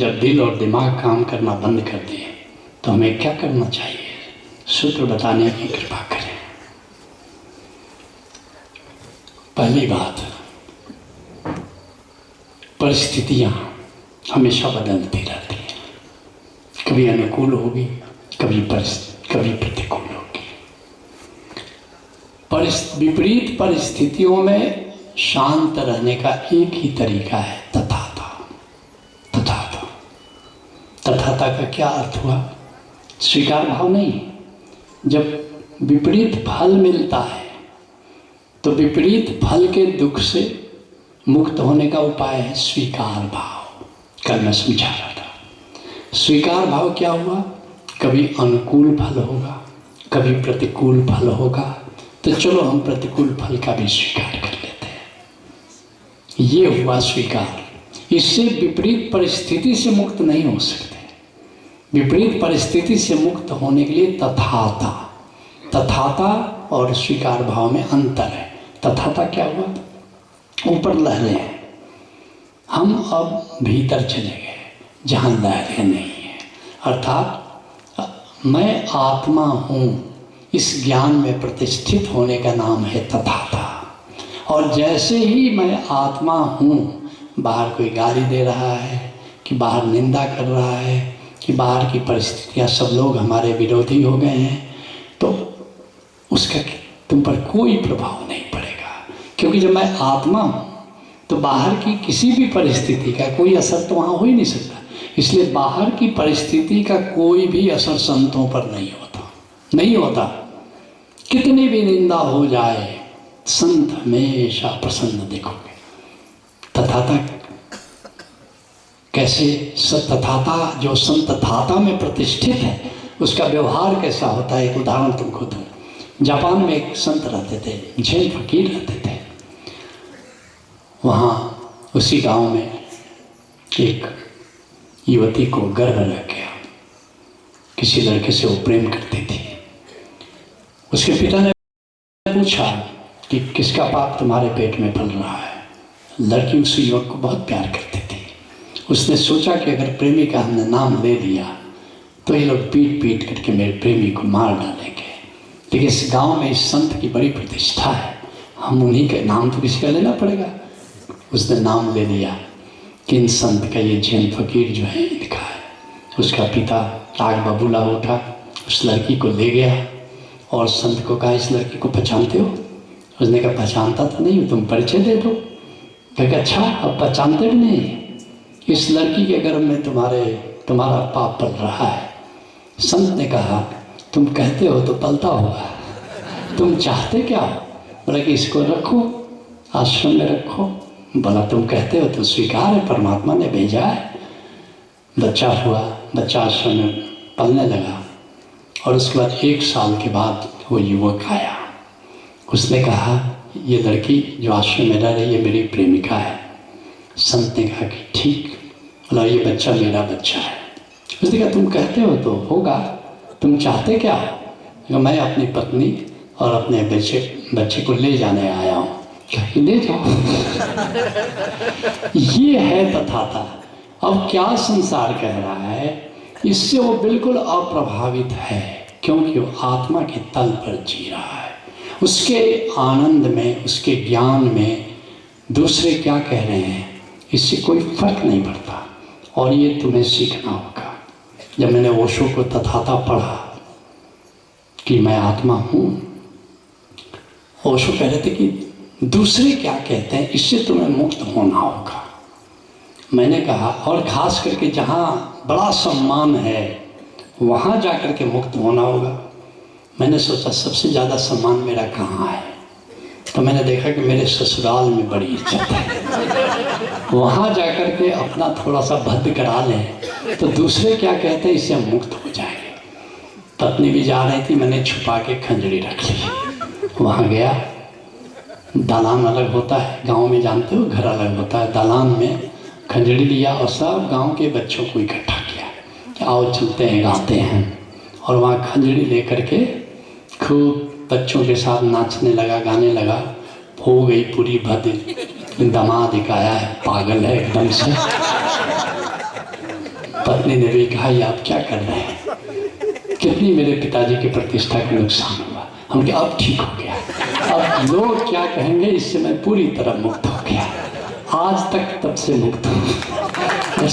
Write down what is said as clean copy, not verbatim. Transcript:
जब दिल और दिमाग काम करना बंद कर दें तो हमें क्या करना चाहिए? सूत्र बताने की कृपा करें। पहली बात, परिस्थितियां हमेशा बदलती रहती हैं। कभी अनुकूल होगी, कभी प्रतिकूल होगी। विपरीत परिस्थितियों में शांत रहने का एक ही तरीका है, तथाता। तथाता का क्या अर्थ हुआ? स्वीकार भाव नहीं। जब विपरीत फल मिलता है तो विपरीत फल के दुख से मुक्त होने का उपाय है स्वीकार भाव। कल मैं समझा रहा था। स्वीकार भाव क्या हुआ? कभी अनुकूल फल होगा, कभी प्रतिकूल फल होगा, तो चलो हम प्रतिकूल फल का भी स्वीकार कर लेते हैं। ये हुआ स्वीकार। इससे विपरीत परिस्थिति से मुक्त नहीं हो सकते। विपरीत परिस्थिति से मुक्त होने के लिए तथाता और स्वीकार भाव में अंतर है। तथाता क्या हुआ? ऊपर लहरें हैं, हम अब भीतर चले गए जहाँ लहरें नहीं है। अर्थात मैं आत्मा हूँ, इस ज्ञान में प्रतिष्ठित होने का नाम है तथाता। और जैसे ही मैं आत्मा हूँ, बाहर कोई गाली दे रहा है कि बाहर निंदा कर रहा है कि बाहर की परिस्थितियाँ सब लोग हमारे विरोधी हो गए हैं, तो उसका तुम पर कोई प्रभाव नहीं पड़ेगा। क्योंकि जब मैं आत्मा हूँ तो बाहर की किसी भी परिस्थिति का कोई असर तो वहाँ हो ही नहीं सकता। इसलिए बाहर की परिस्थिति का कोई भी असर संतों पर नहीं होता। कितनी भी निंदा हो जाए, संत हमेशा प्रसन्न देखोगे। तथाता कैसे? तथाता जो संत तथाता में प्रतिष्ठित है, उसका व्यवहार कैसा होता है? एक उदाहरण तुमको दूं। जापान में एक संत रहते थे, झेन फकीर रहते थे। वहाँ उसी गांव में एक युवती को गर्भ लग गया। किसी लड़के से वो प्रेम करती थी। उसके पिता ने पूछा कि किसका पाप तुम्हारे पेट में पल रहा है? लड़की उस युवक को बहुत प्यार करती थी। उसने सोचा कि अगर प्रेमी का हमने नाम ले लिया तो ये लोग पीट करके मेरे प्रेमी को मार डालेंगे। लेकिन इस गांव में इस संत की बड़ी प्रतिष्ठा है, हम उन्हीं के नाम तो किसी का लेना पड़ेगा। उसने नाम ले लिया कि इन संत का ये झेन फकीर जो है इनका है। उसका पिता आग बबूला उठा, उस लड़की को ले गया और संत को कहा, इस लड़की को पहचानते हो? उसने कहा, पहचानता तो नहीं, तुम परिचय दे दो। कहा, अच्छा अब पहचानते भी नहीं? इस लड़की के गर्भ में तुम्हारा पाप पल रहा है। संत ने कहा, तुम कहते हो तो पलता होगा, तुम चाहते क्या हो? बोला कि इसको रखो, आश्रम में रखो। बोला तुम कहते हो तो स्वीकार है, परमात्मा ने भेजा है। बच्चा हुआ, बच्चा आश्रम में पलने लगा और उसके बाद 1 साल के बाद वो युवक आया। उसने कहा, ये लड़की जो आश्रम में रह रही है मेरी प्रेमिका है। संत ने कहा कि ठीक। बोला ये बच्चा मेरा बच्चा है। उसने कहा तुम कहते हो तो होगा, तुम चाहते क्या हो? मैं अपनी पत्नी और अपने बच्चे को ले जाने आया हूँ। क्या ले जाओ? ये है तथाता। अब क्या संसार कह रहा है, इससे वो बिल्कुल अप्रभावित है, क्योंकि वो आत्मा के तल पर जी रहा है। उसके आनंद में, उसके ज्ञान में दूसरे क्या कह रहे हैं इससे कोई फर्क नहीं पड़ता। और ये तुम्हें सीखना होगा। जब मैंने ओशो को तथाता पढ़ा कि मैं आत्मा हूँ, ओशो कह रहे थे कि दूसरे क्या कहते हैं इससे तुम्हें मुक्त होना होगा। मैंने कहा, और ख़ास करके जहाँ बड़ा सम्मान है वहाँ जा कर के मुक्त होना होगा। मैंने सोचा सबसे ज़्यादा सम्मान मेरा कहाँ है, तो मैंने देखा कि मेरे ससुराल में बड़ी इज्जत है। वहाँ जा कर के अपना थोड़ा सा भद्द करा लें तो दूसरे क्या कहते हैं इससे हम मुक्त हो जाएंगे। पत्नी भी जा रही थी, मैंने छुपा के खंजरी रख ली। वहाँ गया, दालान अलग होता है, गांव में जानते हो घर अलग होता है। दालान में खंजरी लिया और सब गांव के बच्चों को इकट्ठा किया कि आओ चलते हैं, गाते हैं। और वहाँ खंजरी ले करके खूब बच्चों के साथ नाचने लगा, गाने लगा। हो गई पूरी भद्द। दामाद एक आया है, पागल है एकदम से। पत्नी ने भी कहा, ये आप क्या कर रहे हैं, कितनी मेरे पिताजी की प्रतिष्ठा का नुकसान हुआ। हम क्या, अब ठीक हो गया, अब लोग क्या कहेंगे इससे मैं पूरी तरह मुक्त हो गया। आज तक तब से मुक्त हूँ।